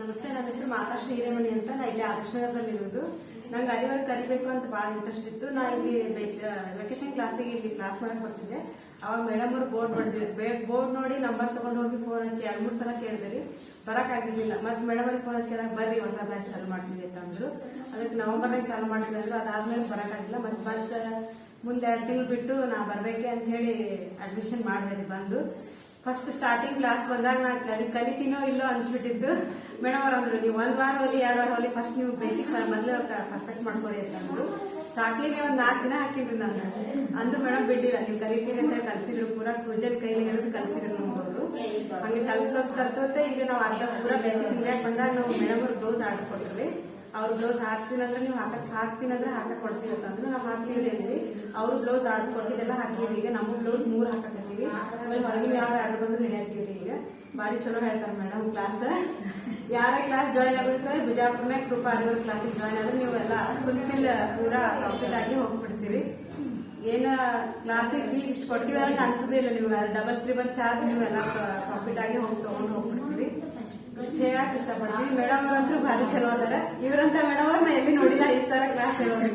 ನಮಸ್ತೆ, ನನ್ನ ಹೆಸರು ಮಾತಾಶ್ರೀ ಹಿರೇಮಣಿ ಅಂತ. ನಾ ಇಲ್ಲಿ ಆದರ್ಶನಗರದಲ್ಲಿ ಇರೋದು. ನಂಗೆ ಅರಿವರ್ಕ್ ಕಲಿಬೇಕು ಅಂತ ಭಾಳ ಇಂಟ್ರೆಸ್ಟ್ ಇತ್ತು. ನಾ ಇಲ್ಲಿ ವೆಕೇಶನ್ ಕ್ಲಾಸಿಗೆ ಇಲ್ಲಿ ಕ್ಲಾಸ್ ಮಾಡಕ್ ಬರ್ತಿದ್ದೆ. ಅವಾಗ ಮೇಡಮ್ ಅವರು ಬೋರ್ಡ್ ಹೊಡೆದಿದ್ರು. ಬೋರ್ಡ್ ನೋಡಿ ನಂಬರ್ ತಗೊಂಡು ಹೋಗಿ ಫೋನ್ ಹಚ್ಚಿ 2-3 ಸಲ ಕೇಳಿದ್ರಿ, ಬರಕ್ಕಾಗಿರ್ಲಿಲ್ಲ. ಮತ್ತೆ ಮೇಡಮ್ ಅವ್ರಿಗೆ ಫೋನ್ ಹಚ್ಚಿ ಕೇಳಕ್ ಬರ್ರಿ ಹೊಸ ಬ್ಯಾಚ್ ಚಾಲು ಮಾಡ್ತಿದ್ದೆ ಅಂತ ಅಂದ್ರು. ಅದಕ್ಕೆ ನವೆಂಬರ್ನಾಗ ಚಾಲು ಮಾಡ್ತಿದ್ದೆ ಅಂದ್ರು. ಅದಾದ್ಮೇಲೆ ಬರಕ್ಕಾಗಿಲ್ಲ. ಮತ್ತೆ ಮುಂದೆ 2 ತಿಂಗಳು ಬಿಟ್ಟು ನಾ ಬರ್ಬೇಕೆ ಅಂತ ಹೇಳಿ ಅಡ್ಮಿಷನ್ ಮಾಡಿದೆ. ಬಂದು ಫಸ್ಟ್ ಸ್ಟಾರ್ಟಿಂಗ್ ಕ್ಲಾಸ್ ಬಂದಾಗ ನಾ ಕಲಿತೀನೋ ಇಲ್ಲೋ ಅನ್ಸ್ಬಿಟ್ಟಿದ್ದು. ಮೇಡಮ್ ಅವ್ರು ಅಂದ್ರು, ನೀವು 1 ವಾರ ಹೋಗಿ 2 ವಾರ ಹೋಗಿ ಫಸ್ಟ್ ನೀವು ಬೇಸಿಕ್ ಮೊದಲು ಪರ್ಫೆಕ್ಟ್ ಮಾಡ್ಕೋರಿ ಅಂತ ಅಂದ್ರು. ಸಾಕ್ಲಿಗೆ 4 ದಿನ ಹಾಕಿದ್ರು ನಾನು. ಅಂದ್ರು ಮೇಡಮ್ ಬಿಡ್ಲಿಲ್ಲ, ನೀವು ಕಲಿತೀರಿ ಅಂತ ಹೇಳಿ ಕಲಿಸಿದ್ರು. ಪೂರಾ ಸೂಜನ್ ಕೈಲಿ ಹಿಡಿದು ಕಲಿಸಿದ್ರು ನಮ್ಗವರು. ಹಂಗೆ ಕಲ್ತೋತೆ ಈಗ ನಾವು ಅರ್ಧ ಪೂರಾ ಬೇಸಿಕ್ ಇಂಡಿಯಾಕ್ ಬಂದಾಗ ನಾವು ಮೇಡಮ್ ಅವ್ರು ಬ್ಲೌಸ್ ಆರ್ಡರ್ ಕೊಟ್ಟಿದ್ರಿ. ಅವ್ರು ಬ್ಲೌಸ್ ಹಾಕ್ತೀನಂದ್ರೆ ನೀವು ಹಾಕ್ತೀನಂದ್ರೆ ಹಾಕಕ್ ಕೊಡ್ತೀವಿ ಅಂತಂದ್ರೆ ನಾವು ಹಾಕ್ತೀವಿ ಅಂದ್ವಿ. ಅವ್ರು ಬ್ಲೌಸ್ ಆರ್ಡರ್ ಕೊಟ್ಟಿದ್ದೆಲ್ಲ ಹಾಕಿವಿ. ಈಗ ನಮ್ಮ ಬ್ಲೌಸ್ 3 ಹಾಕತ್ತೀವಿ. ಆಮೇಲೆ ಹೊರಗಿನ ಯಾವ ಆರ್ಡರ್ ಬಂದ್ರು ಹಿಡಿಯತ್ತೀವಿ. ಈಗ ಬಾರಿ ಚಲೋ ಹೇಳ್ತಾರೆ ಮೇಡಮ್ ಕ್ಲಾಸ್. ಯಾರ ಕ್ಲಾಸ್ ಜಾಯ್ನ್ ಆಗುತ್ತೆ ಬಿಜಾಪುರ್ನಾಗ ಕೃಪಾ ಅರಿವರ್ ಕ್ಲಾಸಿಗೆ ಜಾಯ್ನ್ ಆದ್ರೆ ನೀವು ಎಲ್ಲ ಫುಲ್ಫಿಲ್ ಪೂರಾ ಕಂಪ್ಲೀಟ್ ಆಗಿ ಹೋಗ್ಬಿಡ್ತೀವಿ. ಏನ ಕ್ಲಾಸಿಗೆ ಫೀ ಇಷ್ಟು ಕೊಡ್ತೀವಿ ಅಂತ ಅನ್ಸೋದಿಲ್ಲ. ನೀವು ಡಬಲ್ 3 ಚಾರ್ಜ್ ನೀವೆಲ್ಲ ಕಂಪ್ಲೀಟ್ ಆಗಿ ತಗೊಂಡು ಹೋಗ್ಬಿಡ್ತೀವಿ. ಇಷ್ಟ ಹೇಳಕ್ ಇಷ್ಟಪಡ್ತೀವಿ. ಮೇಡಮ್ ಅವ್ರಂತೂ ಭಾರಿ ಚಲೋ ಅದಾರ. ಇವ್ರಂತ ಮೇಡಮ್ ಅವ್ರನ್ನ ಎಲ್ಲಿ ನೋಡಿಲ್ಲ ಈ ತರ ಕ್ಲಾಸ್ ಹೇಳೋದು.